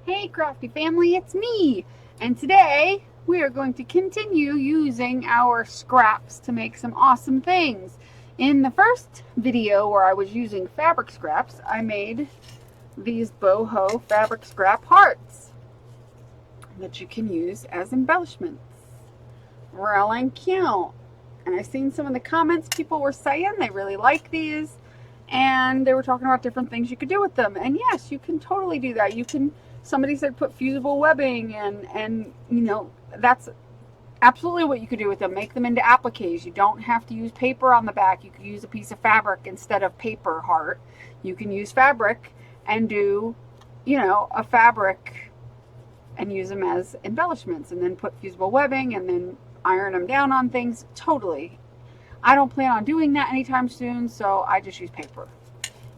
Hey crafty family, it's me! And today we are going to continue using our scraps to make some awesome things. In the first video where I was using fabric scraps, I made these boho fabric scrap hearts that you can use as embellishments. Really cute. And I've seen some of the comments people were saying they really like these, and they were talking about different things you could do with them. And yes, you can totally do that. You can, somebody said put fusible webbing, and you know, that's absolutely what you could do with them. Make them into appliques. You don't have to use paper on the back. You could use a piece of fabric instead of paper heart. You can use fabric and do, you know, a fabric and use them as embellishments, and then put fusible webbing and then iron them down on things. Totally. I don't plan on doing that anytime soon, so I just use paper.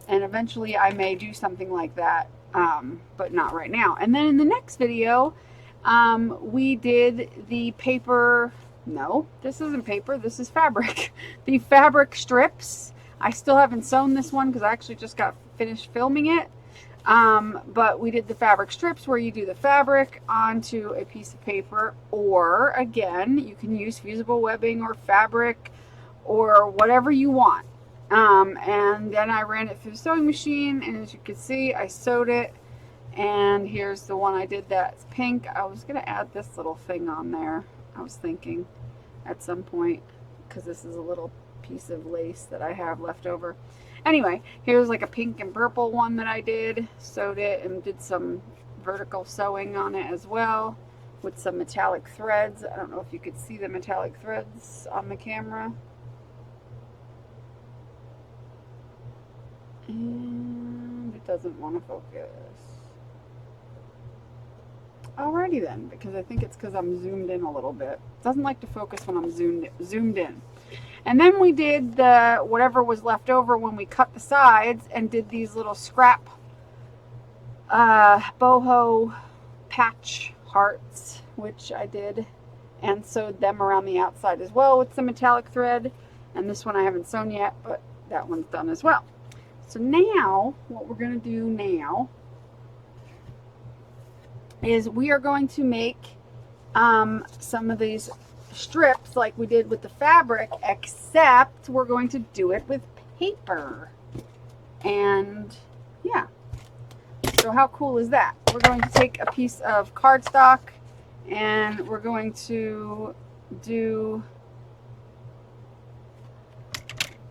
And eventually I may do something like that, but not right now. And then in the next video, we did the paper, no, this isn't paper, this is fabric. The fabric strips. I still haven't sewn this one because I actually just got finished filming it. But we did the fabric strips where you do the fabric onto a piece of paper, or again, you can use fusible webbing or fabric or whatever you want. And then I ran it through the sewing machine, and as you can see, I sewed it. And here's the one I did that's pink. I was going to add this little thing on there, I was thinking, at some point, because this is a little piece of lace that I have left over. Anyway, here's like a pink and purple one that I did. Sewed it and did some vertical sewing on it as well with some metallic threads. I don't know if you could see the metallic threads on the camera. And it doesn't want to focus. Alrighty then, because I think it's because I'm zoomed in a little bit. It doesn't like to focus when I'm zoomed in. And then we did the whatever was left over when we cut the sides, and did these little scrap boho patch hearts, which I did, and sewed them around the outside as well with some metallic thread. And this one I haven't sewn yet, but that one's done as well. So now, what we're going to do now is we are going to make some of these strips like we did with the fabric, except we're going to do it with paper. And yeah, so how cool is that? We're going to take a piece of cardstock, and we're going to do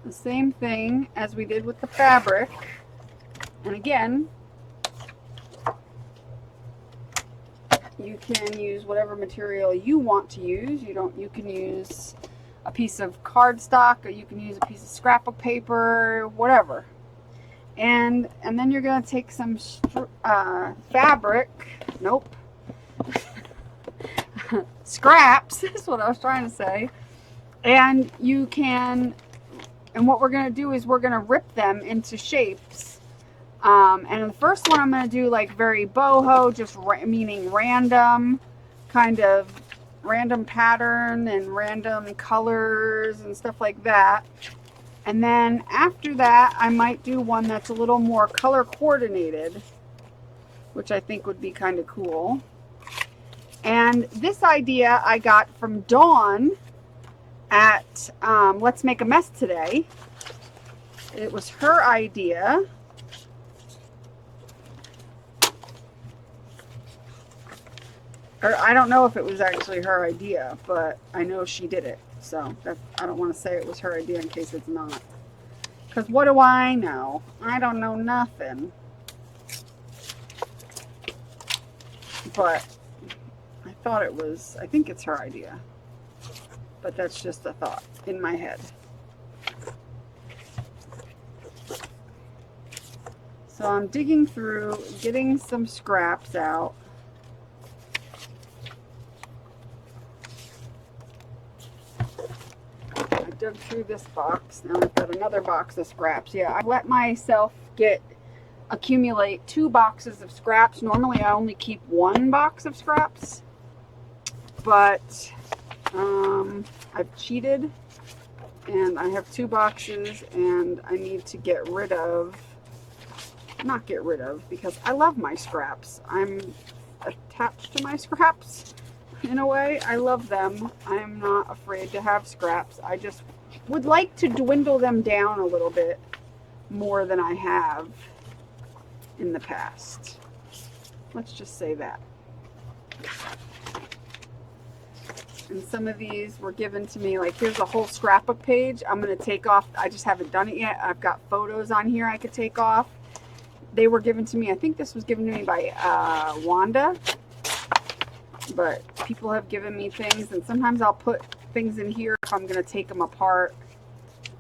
the same thing as we did with the fabric. And again, you can use whatever material you want to use. You can use a piece of cardstock, or you can use a piece of scrapbook paper, whatever. And then you're going to take some fabric. Nope. Scraps is what I was trying to say. And you can, and what we're going to do is we're going to rip them into shapes. And the first one I'm going to do like very boho, just meaning random, kind of random pattern and random colors and stuff like that. And then after that, I might do one that's a little more color coordinated, which I think would be kind of cool. And this idea I got from Dawn at Let's Make a Mess Today. It was her idea. Or I don't know if it was actually her idea, but I know she did it. So I don't want to say it was her idea in case it's not. Because what do I know? I don't know nothing. But I thought it was, I think it's her idea. But that's just a thought in my head. So I'm digging through, getting some scraps out. Dug through this box. Now I've got another box of scraps. Yeah, I let myself accumulate 2 boxes of scraps. Normally I only keep 1 box of scraps, but I've cheated, and I have 2 boxes, and I need to get rid of not get rid of, because I love my scraps. I'm attached to my scraps in a way. I love them. I'm not afraid to have scraps. I just would like to dwindle them down a little bit more than I have in the past. Let's just say that. And some of these were given to me, like here's a whole scrapbook page. I'm going to take off. I just haven't done it yet. I've got photos on here I could take off. They were given to me. I think this was given to me by Wanda. But people have given me things, and sometimes I'll put things in here if I'm going to take them apart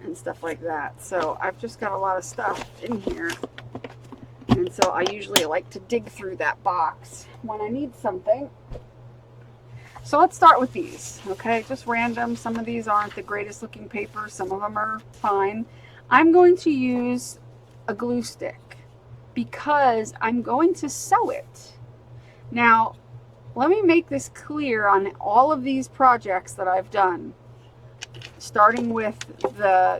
and stuff like that. So I've just got a lot of stuff in here. And so I usually like to dig through that box when I need something. So let's start with these, okay? Just random. Some of these aren't the greatest looking paper. Some of them are fine. I'm going to use a glue stick because I'm going to sew it. Now, let me make this clear on all of these projects that I've done, starting with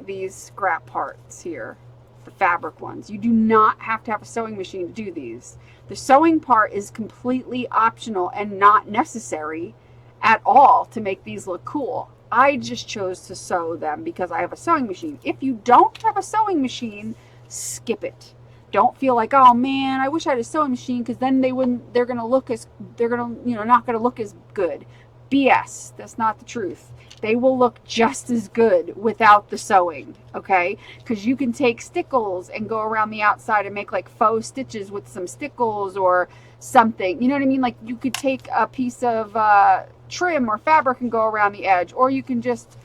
these scrap parts here, the fabric ones. You do not have to have a sewing machine to do these. The sewing part is completely optional and not necessary at all to make these look cool. I just chose to sew them because I have a sewing machine. If you don't have a sewing machine, skip it. Don't feel like, oh man, I wish I had a sewing machine, because then they're gonna look as, not gonna look as good. BS. That's not the truth. They will look just as good without the sewing, okay? Because you can take stickles and go around the outside and make like faux stitches with some stickles or something. You know what I mean? Like you could take a piece of trim or fabric and go around the edge, or you can just,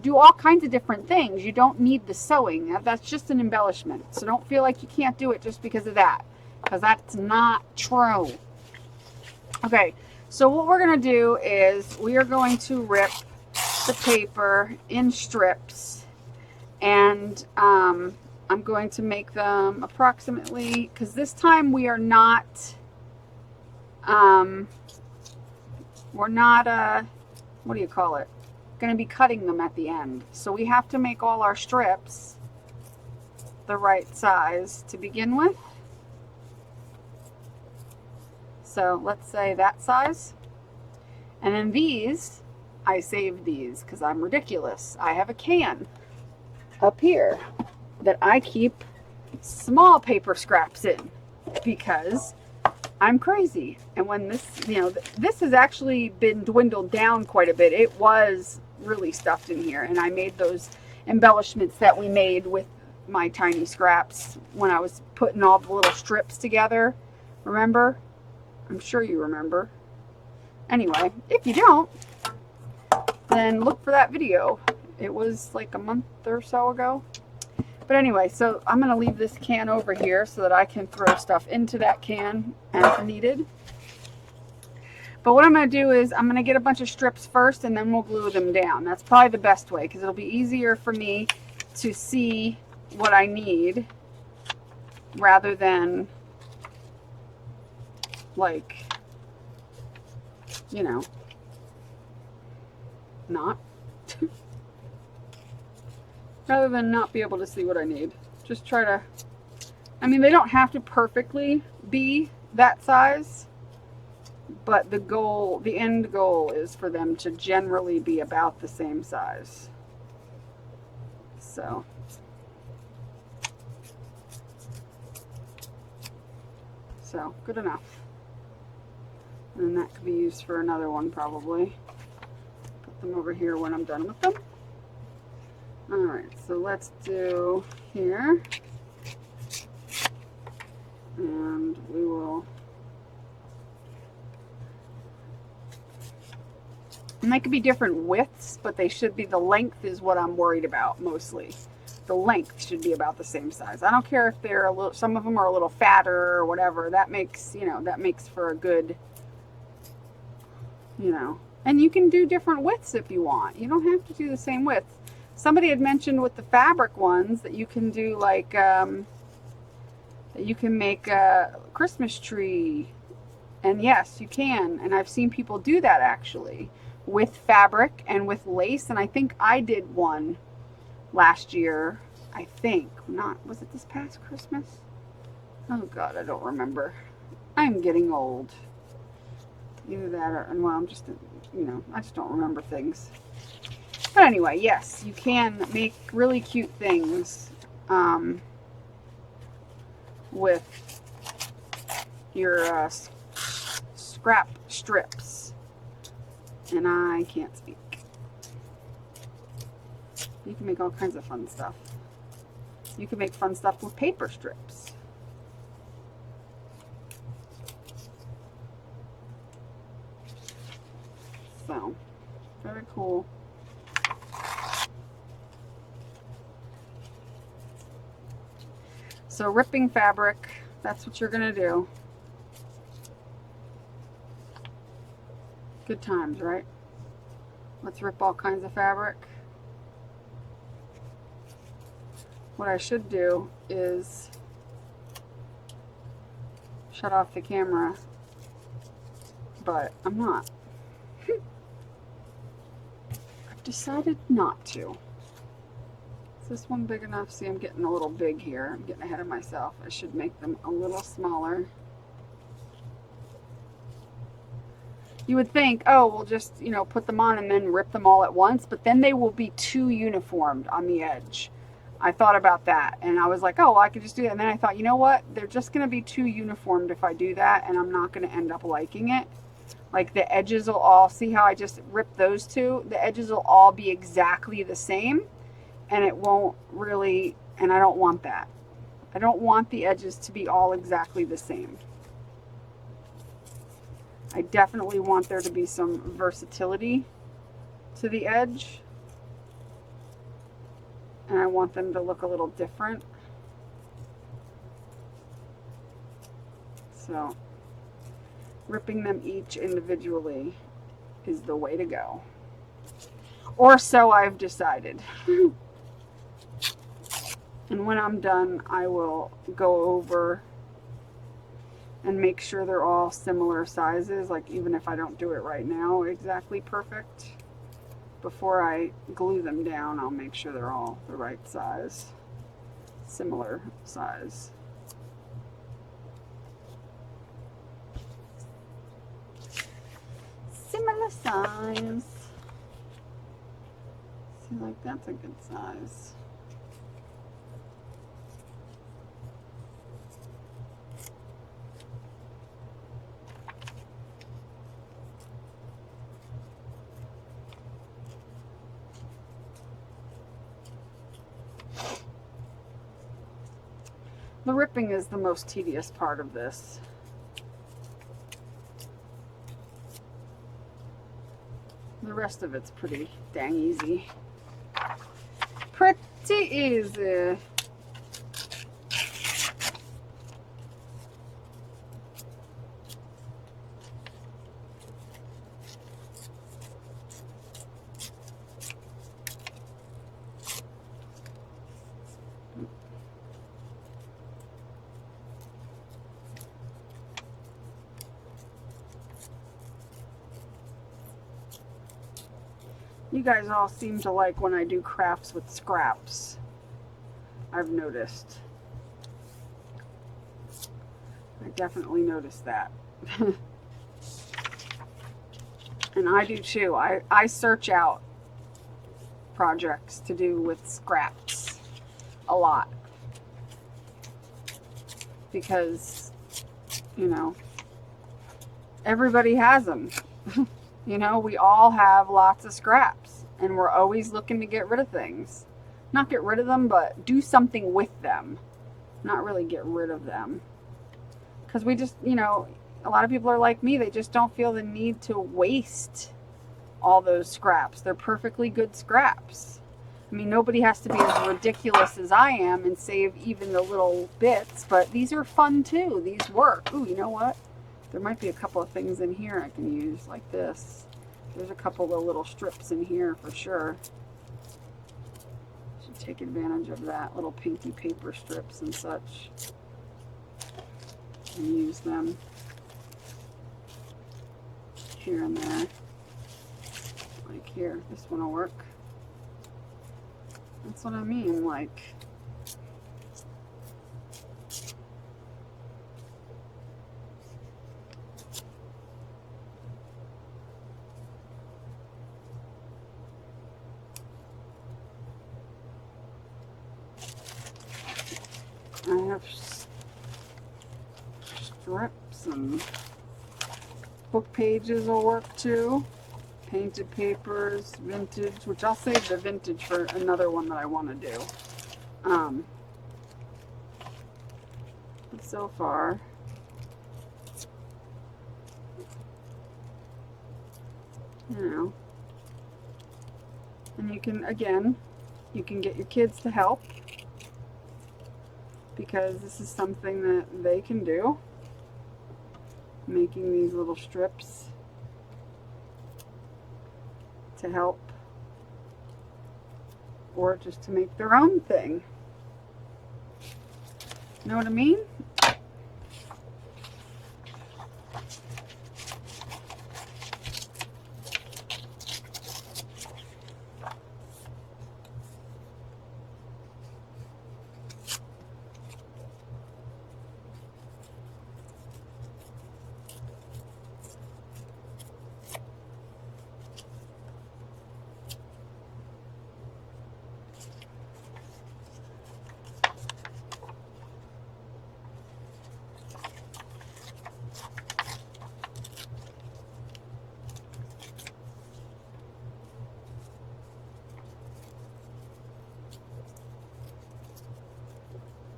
do all kinds of different things. You don't need the sewing. That's just an embellishment. So don't feel like you can't do it just because of that, because that's not true. Okay, so what we're going to do is we are going to rip the paper in strips, and I'm going to make them approximately, because this time we are not, what do you call it? Going to be cutting them at the end. So we have to make all our strips the right size to begin with. So let's say that size. And then these, I saved these because I'm ridiculous. I have a can up here that I keep small paper scraps in because I'm crazy. And when this, this has actually been dwindled down quite a bit. It was really stuffed in here, and I made those embellishments that we made with my tiny scraps when I was putting all the little strips together. Remember? I'm sure you remember. Anyway, if you don't, then look for that video. It was like a month or so ago. But anyway, so I'm going to leave this can over here so that I can throw stuff into that can as needed. But what I'm going to do is I'm going to get a bunch of strips first, and then we'll glue them down. That's probably the best way, because it'll be easier for me to see what I need rather than like, not. Rather than not be able to see what I need. Just try to, they don't have to perfectly be that size, but the end goal is for them to generally be about the same size. So, good enough. And that could be used for another one probably. Put them over here when I'm done with them. Alright, so let's do here. And we will, and they could be different widths, but they should be, the length is what I'm worried about mostly. The length should be about the same size. I don't care if they're a little, some of them are a little fatter or whatever. That makes, that makes for a good, and you can do different widths if you want. You don't have to do the same width. Somebody had mentioned with the fabric ones that you can do like, that you can make a Christmas tree. And yes, you can. And I've seen people do that actually with fabric and with lace. And I think I did one last year. I think not. Was it this past Christmas? Oh God, I don't remember. I'm getting old. Either that or, well, I'm just, you know, I just don't remember things. But anyway, yes, you can make really cute things with your scrap strips. And I can't speak. You can make all kinds of fun stuff. You can make fun stuff with paper strips. So, very cool. So ripping fabric, that's what you're gonna do. Good times, right? Let's rip all kinds of fabric. What I should do is shut off the camera, but I'm not. I've decided not to. Is this one big enough? See, I'm getting a little big here. I'm getting ahead of myself. I should make them a little smaller. You would think, oh, we'll just, you know, put them on and then rip them all at once, but then they will be too uniformed on the edge. I thought about that, and I was like, oh, well, I could just do that. And then I thought, you know what? They're just going to be too uniformed if I do that, and I'm not going to end up liking it. Like, the edges will all, see how I just ripped those two? The edges will all be exactly the same, and it won't really, and I don't want that. I don't want the edges to be all exactly the same. I definitely want there to be some versatility to the edge. And I want them to look a little different. So, ripping them each individually is the way to go. Or so I've decided. And when I'm done, I will go over and make sure they're all similar sizes, like even if I don't do it right now exactly perfect. Before I glue them down, I'll make sure they're all the right size, similar size. Similar size. See, like that's a good size. The ripping is the most tedious part of this. The rest of it's pretty dang easy. Pretty easy. You guys all seem to like when I do crafts with scraps. I've noticed. I definitely noticed that. And I do too. I search out projects to do with scraps a lot. Because, you know, everybody has them. You know, we all have lots of scraps, and we're always looking to get rid of things. Not get rid of them, but do something with them. Not really get rid of them. Because we just, you know, a lot of people are like me. They just don't feel the need to waste all those scraps. They're perfectly good scraps. I mean, nobody has to be as ridiculous as I am and save even the little bits, but these are fun too. These work. Ooh, you know what? There might be a couple of things in here I can use, like this. There's a couple of little strips in here for sure. Should take advantage of that, little pinky paper strips and such. And use them here and there. Like here, this one will work. That's what I mean, like. strips, and book pages will work too. Painted papers, vintage, which I'll save the vintage for another one that I want to do. But so far, you know, and you can, again, you can get your kids to help, because this is something that they can do, making these little strips to help, or just to make their own thing. Know what I mean?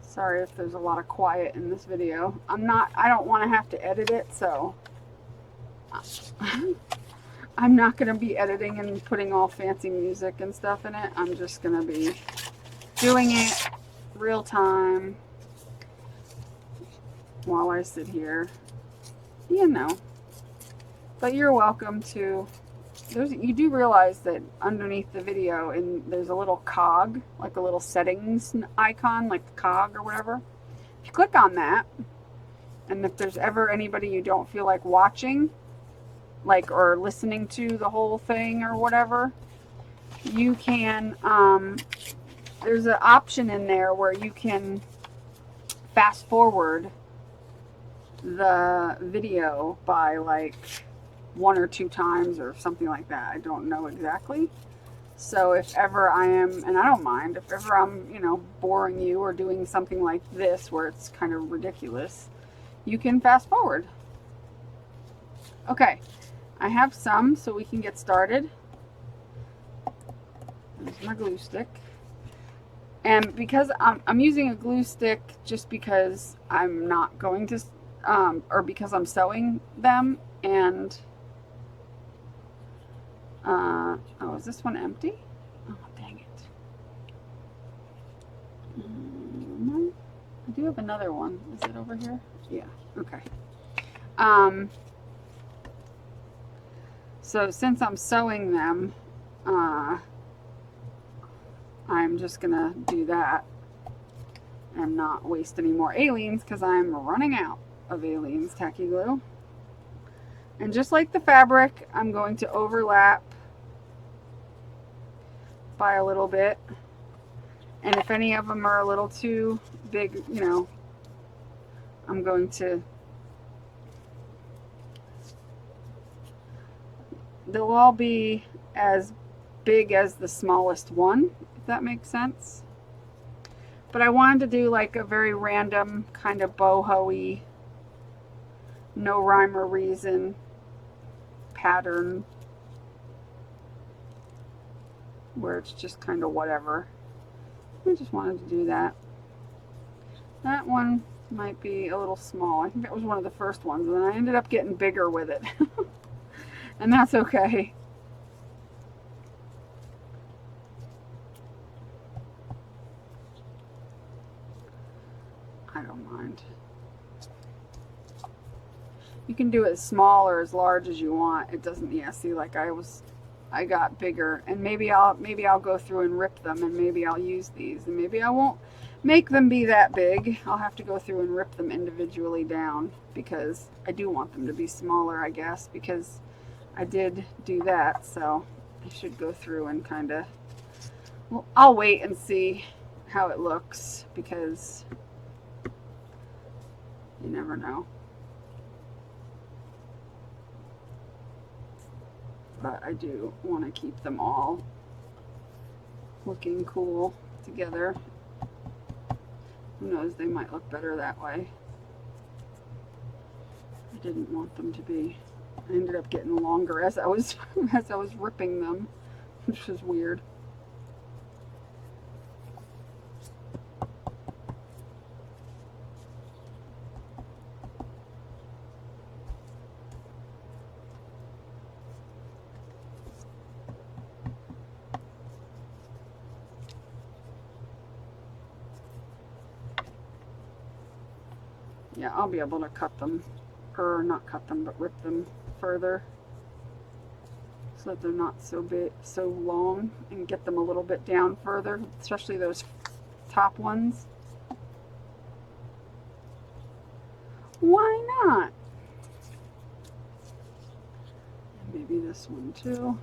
Sorry if there's a lot of quiet in this video. I don't want to have to edit it, so I'm not going to be editing and putting all fancy music and stuff in it. I'm just going to be doing it real time while I sit here, you know. But you're welcome to. You do realize that underneath the video, there's a little cog, like a little settings icon, like the cog or whatever. If you click on that, and if there's ever anybody you don't feel like watching, like, or listening to the whole thing or whatever, you can, there's an option in there where you can fast forward the video by like 1 or 2 times or something like that. I don't know exactly. So if ever I am, and I don't mind, if ever I'm, you know, boring you or doing something like this where it's kind of ridiculous, you can fast forward. Okay, I have some, so we can get started. There's my glue stick. And because I'm using a glue stick just because I'm not going to, or because I'm sewing them, and oh, is this one empty? Oh, dang it. I do have another one. Is it over here? Yeah, okay. So since I'm sewing them, I'm just gonna do that and not waste any more Aleene's, because I'm running out of Aleene's tacky glue. And just like the fabric, I'm going to overlap by a little bit. And if any of them are a little too big, you know, I'm going to, they'll all be as big as the smallest one, if that makes sense. But I wanted to do like a very random kind of boho-y, no rhyme or reason pattern, where it's just kind of whatever. I just wanted to do that. That one might be a little small. I think that was one of the first ones, and then I ended up getting bigger with it. And that's okay. I don't mind. You can do it as small or as large as you want. It doesn't, yeah, see, like I got bigger, and maybe I'll go through and rip them, and maybe I'll use these, and maybe I won't make them be that big. I'll have to go through and rip them individually down, because I do want them to be smaller, I guess, because I did do that. So I should go through and kind of, well, I'll wait and see how it looks, because you never know. But I do want to keep them all looking cool together. Who knows, they might look better that way. I didn't want them to be. I ended up getting longer as I was ripping them, which was weird. Yeah, I'll be able to cut them, or not cut them, but rip them further so that they're not so big, so long, and get them a little bit down further, especially those top ones. Why not? Maybe this one too.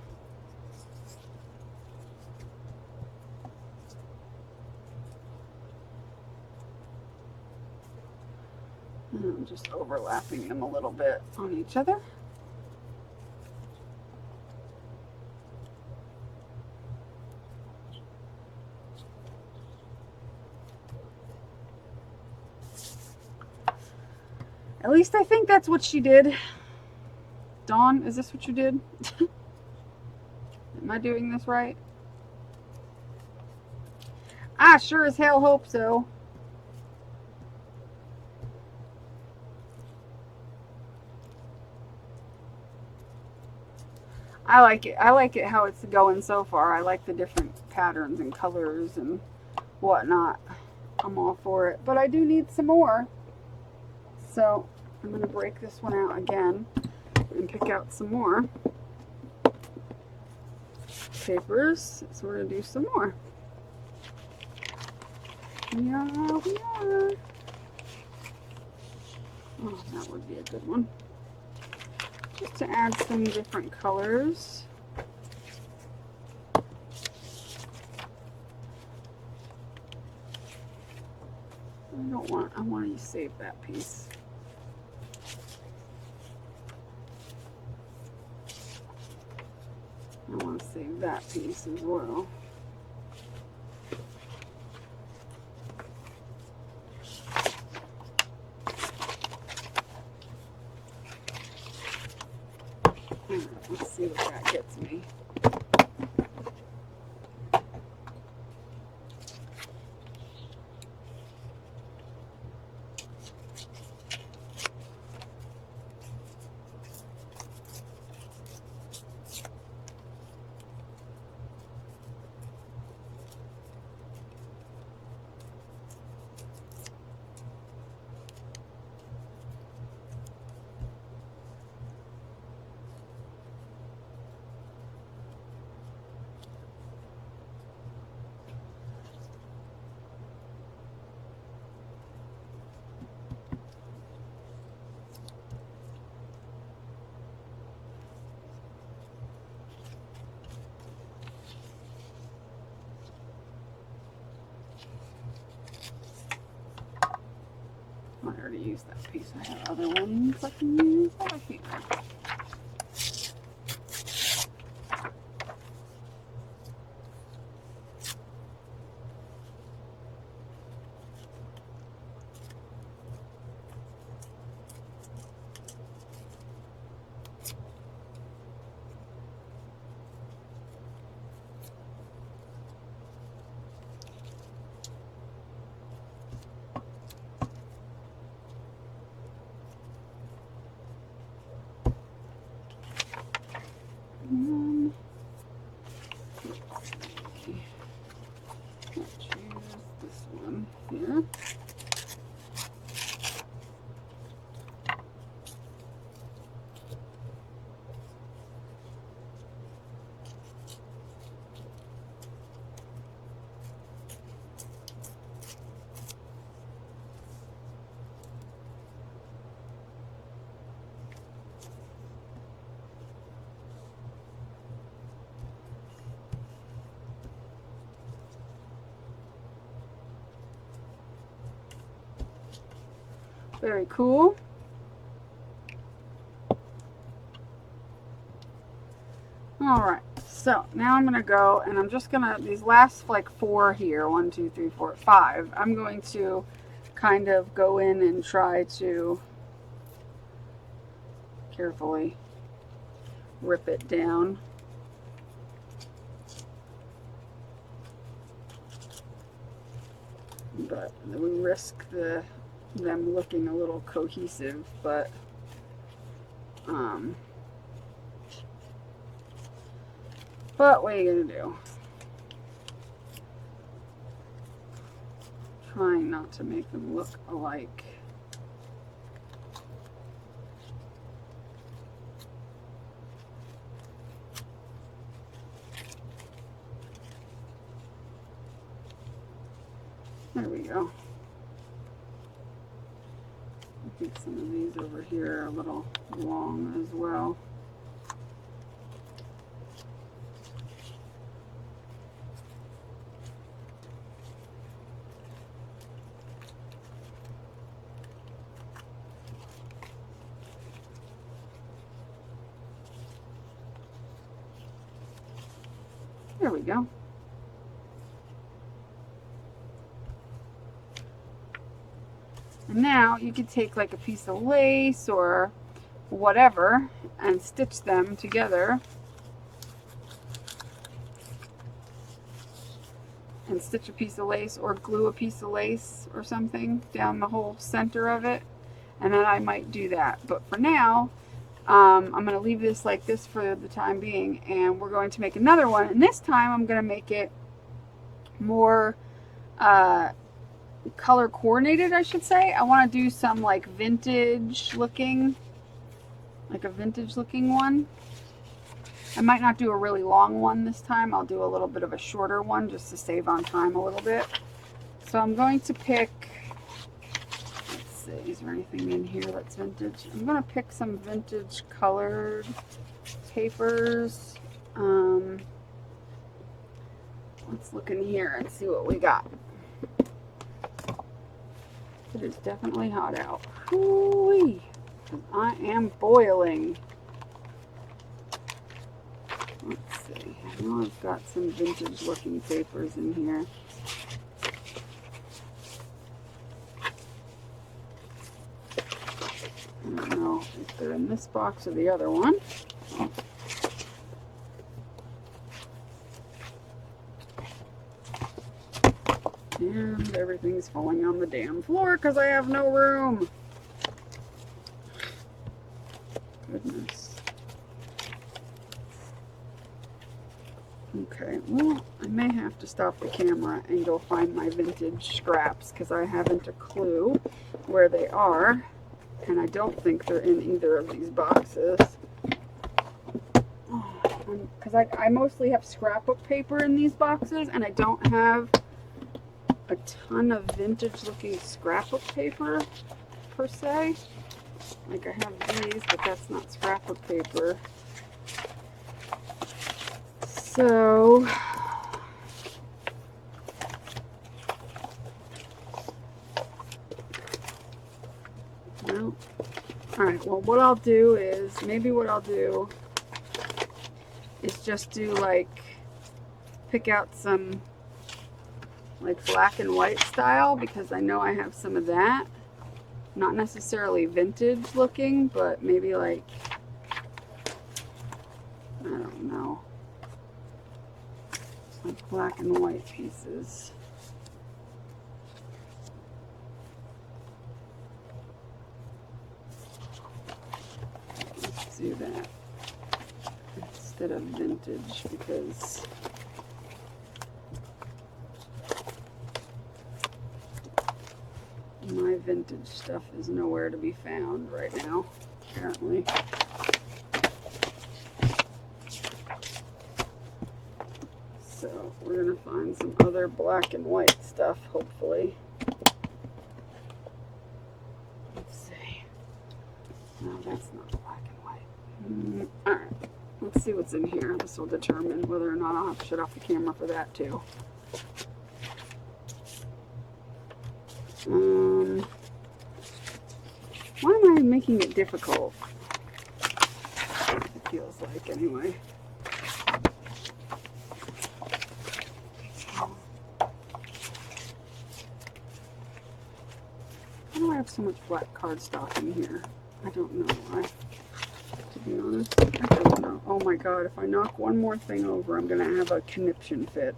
And I'm just overlapping them a little bit on each other. At least I think that's what she did. Dawn, is this what you did? Am I doing this right? I sure as hell hope so. I like it. I like it how it's going so far. I like the different patterns and colors and whatnot. I'm all for it. But I do need some more. So I'm going to break this one out again and pick out some more papers. So we're going to do some more. Yeah, we are. Oh, that would be a good one. Just to add some different colors. I want to save that piece. I want to save that piece as well. Let's see what that gets me. I already used that piece. I have other ones I can use over here. Very cool. Alright, so now I'm going to go and I'm just going to, these last like 4 here, 1, 2, 3, 4, 5, I'm going to kind of go in and try to carefully rip it down. But we risk them looking a little cohesive, but what are you gonna do? Trying not to make them look alike. There we go. I think some of these over here are a little long as well. There we go. And now you could take like a piece of lace or whatever and stitch them together. And stitch a piece of lace or glue a piece of lace or something down the whole center of it. And then I might do that. But for now, I'm going to leave this like this for the time being, and we're going to make another one. And this time I'm going to make it more color coordinated, I should say. I want to do some like vintage looking, like a vintage looking one. I might not do a really long one this time. I'll do a little bit of a shorter one just to save on time a little bit. So I'm going to pick, let's see, is there anything in here that's vintage? I'm going to pick some vintage colored papers. Let's look in here and see what we got. It is definitely hot out. Ooh-wee. I am boiling. Let's see. I know I've got some vintage looking papers in here. I don't know if they're in this box or the other one. And everything's falling on the damn floor because I have no room. Goodness. Okay, well, I may have to stop the camera and go find my vintage scraps because I haven't a clue where they are. And I don't think they're in either of these boxes. Because I mostly have scrapbook paper in these boxes, and I don't have a ton of vintage looking scrapbook paper per se. Like I have these, but that's not scrapbook paper. So well, alright, well what I'll do is, maybe what I'll do is just do like, pick out some like black and white style, because I know I have some of that. Not necessarily vintage looking, but maybe like, I don't know, like black and white pieces. Let's do that instead of vintage, because my vintage stuff is nowhere to be found right now, apparently. So we're going to find some other black and white stuff, hopefully. Let's see. No, that's not black and white. Alright, let's see what's in here. This will determine whether or not I'll have to shut off the camera for that too. Why am I making it difficult? It feels like, anyway. have so much black cardstock in here? I don't know. To be honest, I don't know. Oh my god, if I knock one more thing over, I'm gonna have a conniption fit.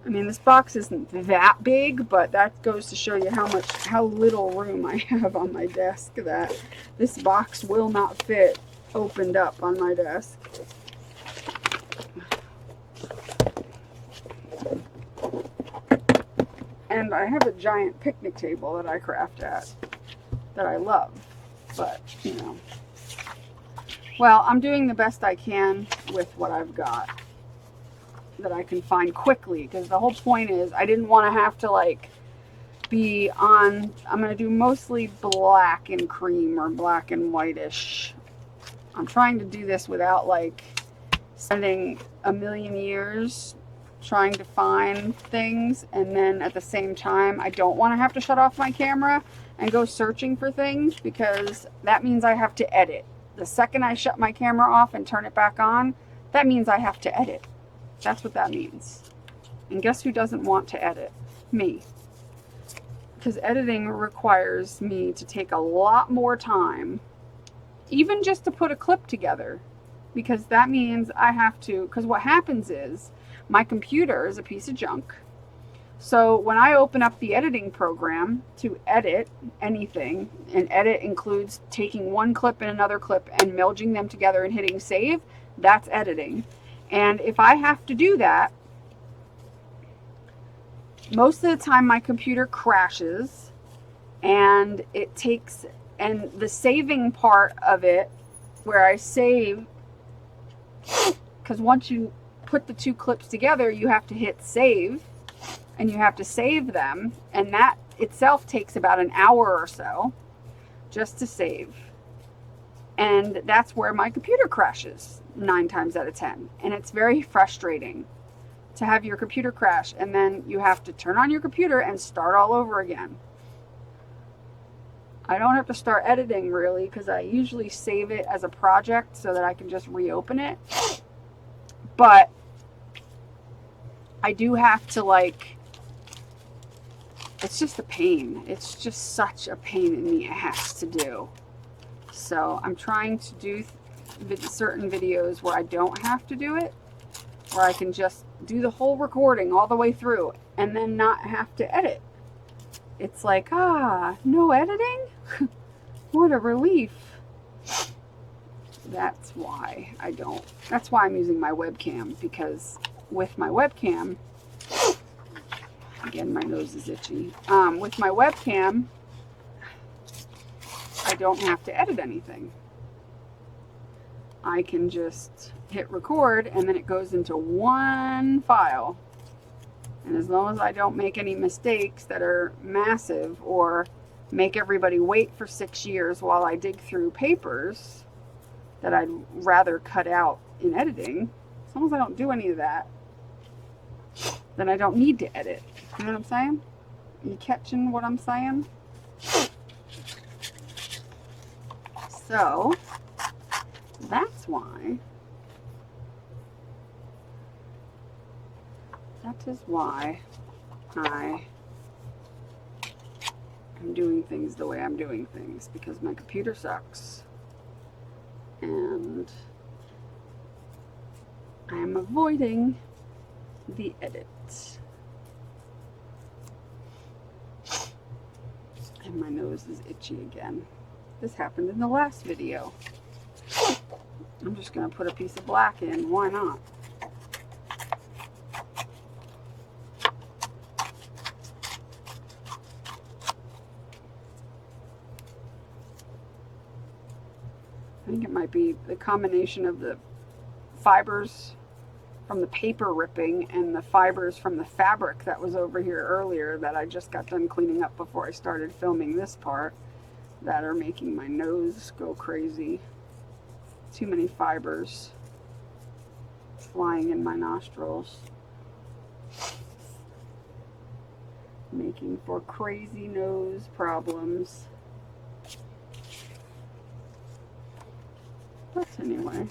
I mean, this box isn't that big, but that goes to show you how little room I have on my desk, that this box will not fit opened up on my desk. And I have a giant picnic table that I craft at, that I love, but, you know. Well, I'm doing the best I can with what I've got that I can find quickly, because the whole point is I didn't want to have to like be on, I'm going to do mostly black and cream or black and whitish. I'm trying to do this without like spending a million years trying to find things, and then at the same time I don't want to have to shut off my camera and go searching for things, because that means I have to edit. The second I shut my camera off and turn it back on, that means I have to edit. That's what that means. And guess who doesn't want to edit? Me. Because editing requires me to take a lot more time, even just to put a clip together. Because that means I have to, because what happens is my computer is a piece of junk. So when I open up the editing program to edit anything, and edit includes taking one clip and another clip and merging them together and hitting save, that's editing. And if I have to do that, most of the time my computer crashes, and it takes, and the saving part of it, where I save, because once you put the two clips together, you have to hit save, and you have to save them, and that itself takes about an hour or so just to save. And that's where my computer crashes 9 times out of 10. And it's very frustrating to have your computer crash, and then you have to turn on your computer and start all over again. I don't have to start editing really, because I usually save it as a project so that I can just reopen it. But I do have to, like, it's just a pain. It's just such a pain in the ass to do. So I'm trying to do certain videos where I don't have to do it, where I can just do the whole recording all the way through and then not have to edit. It's like, no editing? What a relief. That's why I don't. That's why I'm using my webcam, because with my webcam, again, my nose is itchy. With my webcam, I don't have to edit anything. I can just hit record, and then it goes into one file. And as long as I don't make any mistakes that are massive, or make everybody wait for 6 years while I dig through papers that I'd rather cut out in editing, as long as I don't do any of that, then I don't need to edit. You know what I'm saying? Are you catching what I'm saying? So that's why. That is why I am doing things the way I'm doing things, because my computer sucks. And I am avoiding the edit. And my nose is itchy again. This happened in the last video. I'm just going to put a piece of black in. Why not? I think it might be the combination of the fibers from the paper ripping and the fibers from the fabric that was over here earlier that I just got done cleaning up before I started filming this part, that are making my nose go crazy. Too many fibers flying in my nostrils, making for crazy nose problems. But anyway,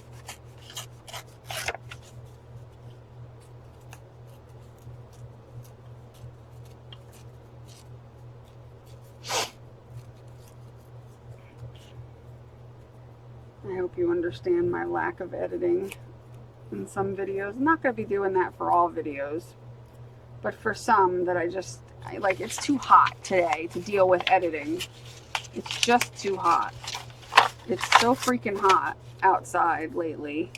hope you understand my lack of editing in some videos. I'm not going to be doing that for all videos, but for some that I like, it's too hot today to deal with editing. It's just too hot. It's so freaking hot outside lately,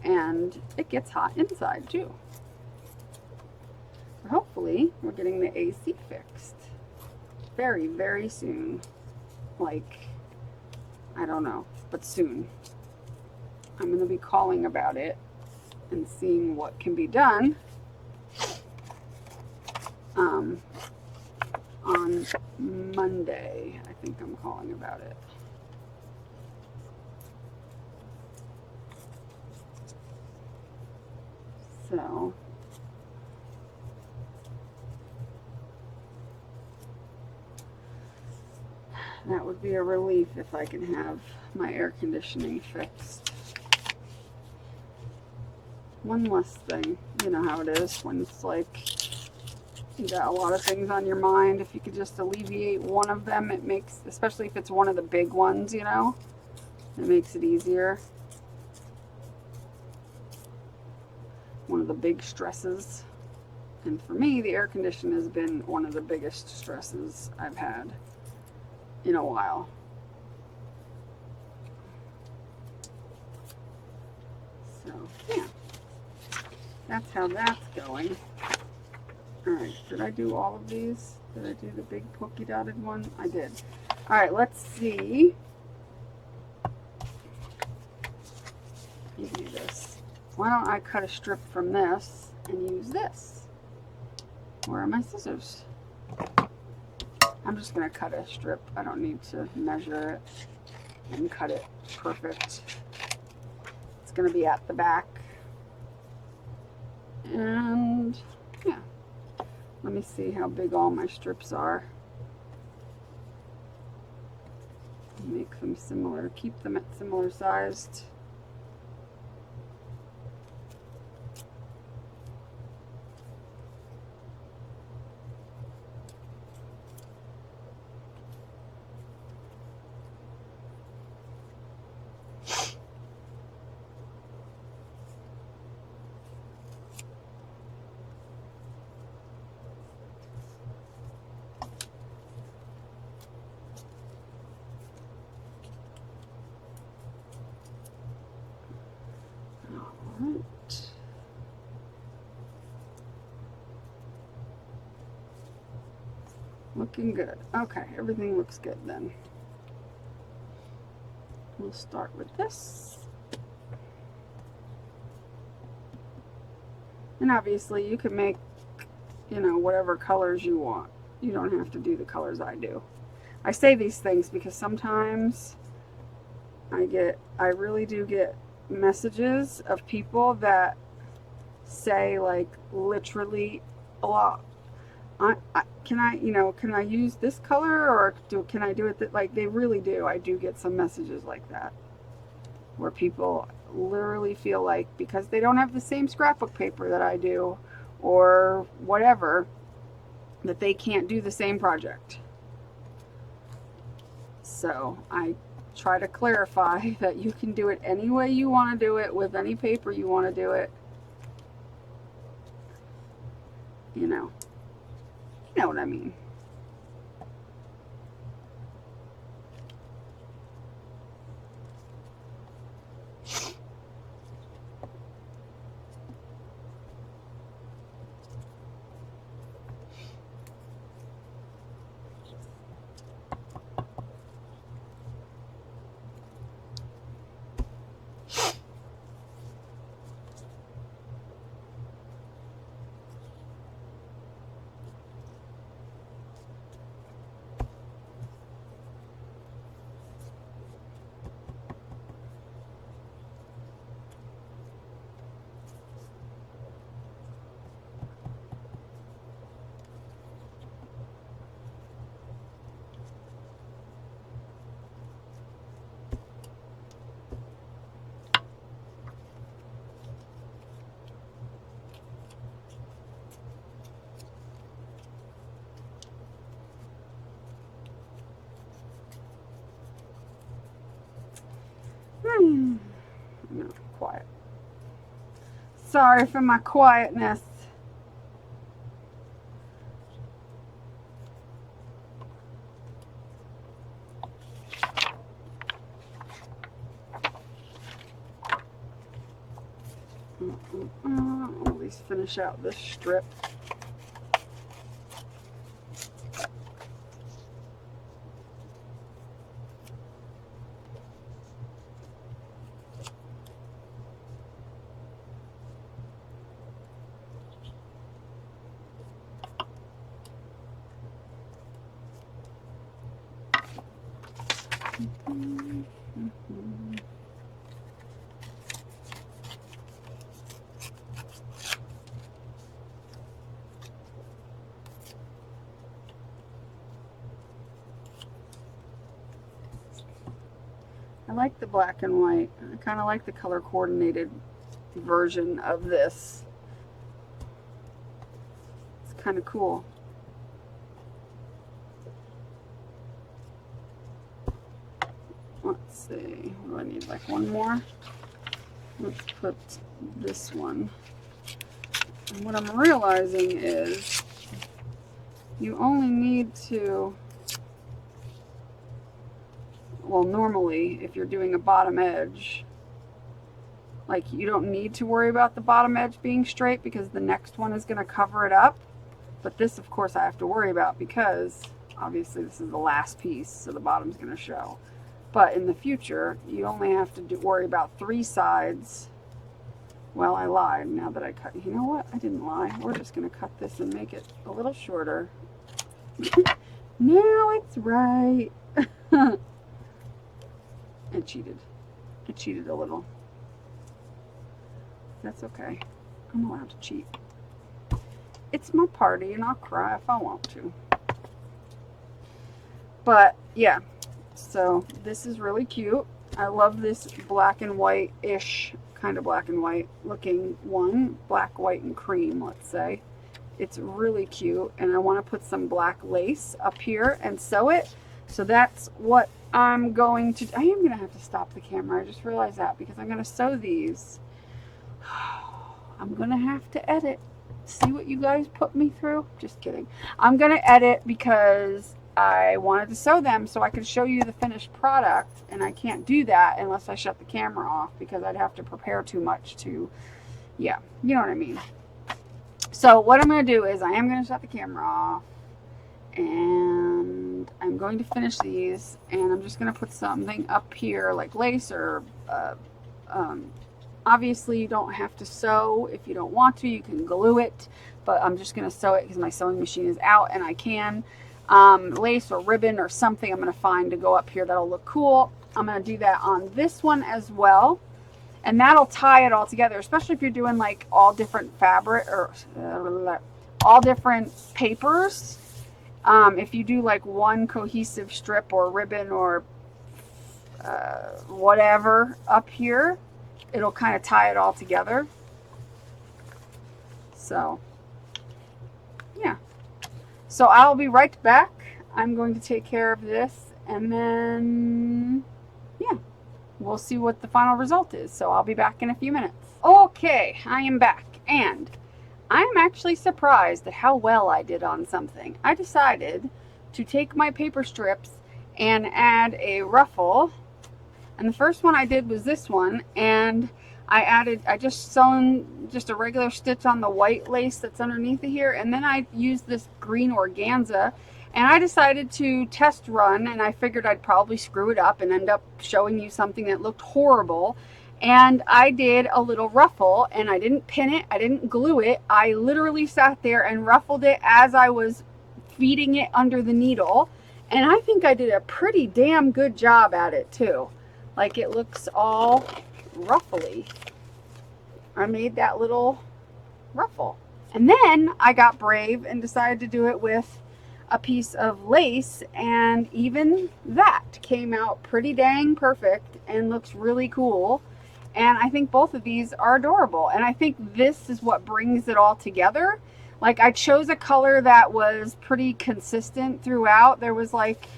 and it gets hot inside too. Hopefully we're getting the AC fixed very, very soon. Like, I don't know, but soon. I'm going to be calling about it and seeing what can be done on Monday. I think I'm calling about it. So that would be a relief if I can have my air conditioning fixed. One less thing. You know how it is when it's like you got a lot of things on your mind. If you could just alleviate one of them, it makes, especially if it's one of the big ones, you know, it makes it easier. One of the big stresses. And for me, the air conditioning has been one of the biggest stresses I've had in a while. So, yeah. That's how that's going. Alright, did I do all of these? Did I do the big polka dotted one? I did. Alright, let's see. Let me do this. Why don't I cut a strip from this and use this? Where are my scissors? I'm just going to cut a strip. I don't need to measure it and cut it perfect. It's going to be at the back. And yeah, let me see how big all my strips are. Make them similar, keep them at similar sized. Alright. Looking good. Okay, everything looks good then. We'll start with this. And obviously you can make, you know, whatever colors you want. You don't have to do the colors I do. I say these things because sometimes I really do get messages of people that say, like, literally a lot. Can I use this color, or can I do it like they really do? I do get some messages like that where people literally feel like because they don't have the same scrapbook paper that I do or whatever, that they can't do the same project. So I try to clarify that you can do it any way you want to do it, with any paper you want to do it. You know what I mean. Sorry for my quietness. I'll at least finish out this strip. I like the black and white. I kind of like the color coordinated version of this. It's kind of cool. Let's see, what do I need, like one more? Let's put this one. And what I'm realizing is you only need to, well, normally if you're doing a bottom edge, like you don't need to worry about the bottom edge being straight because the next one is going to cover it up. But this, of course, I have to worry about because obviously this is the last piece, so the bottom's going to show. But in the future, you only have to worry about 3 sides. Well, I lied now that I cut. You know what? I didn't lie. We're just going to cut this and make it a little shorter. Now it's right. I cheated. I cheated a little. That's okay. I'm allowed to cheat. It's my party and I'll cry if I want to. But yeah. So this is really cute. I love this black and white-ish, kind of black and white looking one. Black, white, and cream, let's say. It's really cute. And I want to put some black lace up here and sew it. So that's what I'm going to... I am going to have to stop the camera. I just realized that because I'm going to sew these. I'm going to have to edit. See what you guys put me through? Just kidding. I'm going to edit because I wanted to sew them so I could show you the finished product, and I can't do that unless I shut the camera off because I'd have to prepare too much to, yeah, you know what I mean. So what I'm going to do is I am going to shut the camera off, and I'm going to finish these, and I'm just going to put something up here like lace or obviously you don't have to sew. If you don't want to, you can glue it, but I'm just going to sew it because my sewing machine is out and I can. Lace or ribbon or something I'm going to find to go up here that'll look cool. I'm going to do that on this one as well, and that'll tie it all together, especially if you're doing like all different fabric or all different papers. If you do like one cohesive strip or ribbon or whatever up here, it'll kind of tie it all together. So yeah. So I'll be right back. I'm going to take care of this and then, yeah, we'll see what the final result is. So I'll be back in a few minutes. Okay, I am back and I'm actually surprised at how well I did on something. I decided to take my paper strips and add a ruffle. And the first one I did was this one, and I just sewn just a regular stitch on the white lace that's underneath of here, and then I used this green organza, and I decided to test run, and I figured I'd probably screw it up and end up showing you something that looked horrible. And I did a little ruffle, and I didn't pin it, I didn't glue it, I literally sat there and ruffled it as I was feeding it under the needle, and I think I did a pretty damn good job at it too. Like, it looks all ruffly. I made that little ruffle. And then I got brave and decided to do it with a piece of lace, and even that came out pretty dang perfect and looks really cool. And I think both of these are adorable, and I think this is what brings it all together. Like, I chose a color that was pretty consistent throughout. There was like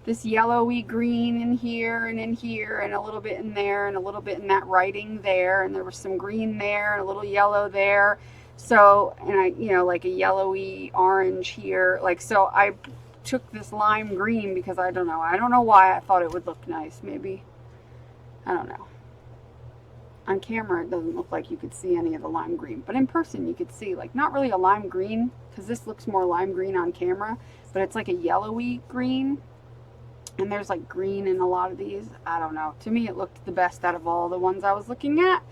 this yellowy green in here and in here and a little bit in there and a little bit in that writing there, and there was some green there and a little yellow there. So, and I, you know, like a yellowy orange here. Like, so I took this lime green because I don't know why I thought it would look nice. Maybe, I don't know. On camera, it doesn't look like you could see any of the lime green, but in person you could see, like, not really a lime green, because this looks more lime green on camera, but it's like a yellowy green, and there's like green in a lot of these. I don't know. To me, it looked the best out of all the ones I was looking at.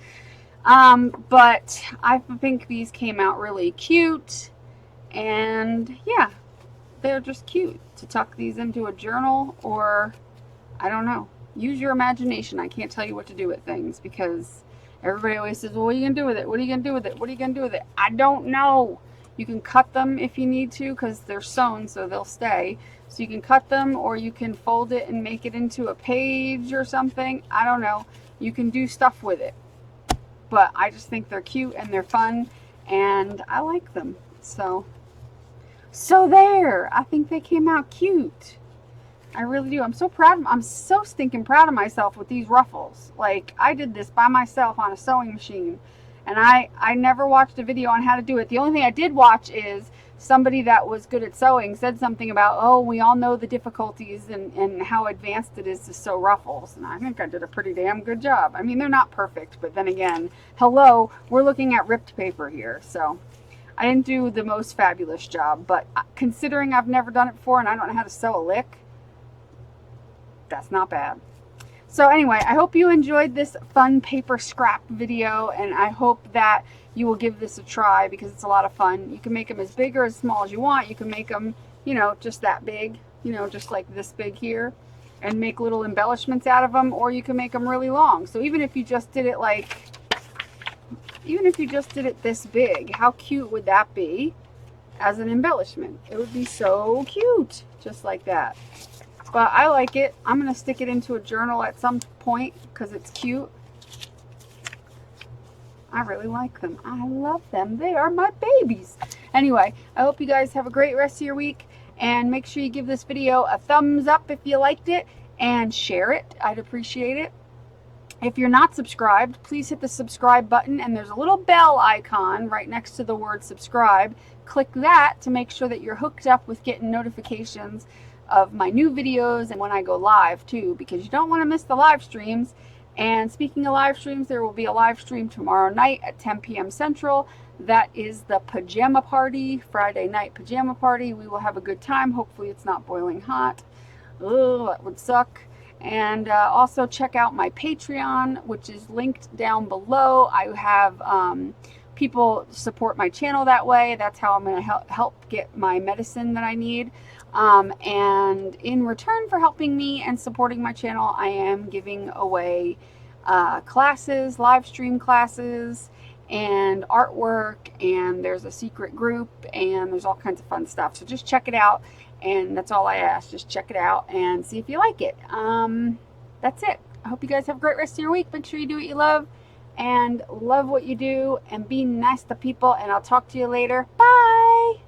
But I think these came out really cute, and yeah, they're just cute to tuck these into a journal, or I don't know. Use your imagination. I can't tell you what to do with things, because everybody always says, well, what are you going to do with it? What are you going to do with it? What are you going to do with it? I don't know. You can cut them if you need to, because they're sewn, so they'll stay. So you can cut them, or you can fold it and make it into a page or something. I don't know. You can do stuff with it. But I just think they're cute and they're fun, and I like them. So there. I think they came out cute. I really do. I'm so proud. I'm so stinking proud of myself with these ruffles. Like, I did this by myself on a sewing machine, and I never watched a video on how to do it. The only thing I did watch is somebody that was good at sewing said something about, oh, we all know the difficulties and how advanced it is to sew ruffles. And I think I did a pretty damn good job. I mean, they're not perfect, but then again, hello, we're looking at ripped paper here. So I didn't do the most fabulous job, but considering I've never done it before and I don't know how to sew a lick, that's not bad. So anyway, I hope you enjoyed this fun paper scrap video, and I hope that you will give this a try, because it's a lot of fun. You can make them as big or as small as you want. You can make them, you know, just that big, you know, just like this big here, and make little embellishments out of them, or you can make them really long. So even if you just did it this big, how cute would that be as an embellishment? It would be so cute, just like that. But I like it. I'm going to stick it into a journal at some point because it's cute. I really like them. I love them. They are my babies. Anyway, I hope you guys have a great rest of your week. And make sure you give this video a thumbs up if you liked it. And share it. I'd appreciate it. If you're not subscribed, please hit the subscribe button. And there's a little bell icon right next to the word subscribe. Click that to make sure that you're hooked up with getting notifications of my new videos and when I go live too, because you don't want to miss the live streams. And speaking of live streams, there will be a live stream tomorrow night at 10 p.m. Central. That is the pajama party, Friday night pajama party. We will have a good time. Hopefully it's not boiling hot. Oh, that would suck. And also check out my Patreon, which is linked down below. I have people support my channel that way. That's how I'm going to help get my medicine that I need. And in return for helping me and supporting my channel, I am giving away classes, live stream classes, and artwork, and there's a secret group, and there's all kinds of fun stuff. So just check it out, and that's all I ask. Just check it out and see if you like it. That's it. I hope you guys have a great rest of your week. Make sure you do what you love and love what you do, and be nice to people, and I'll talk to you later. Bye!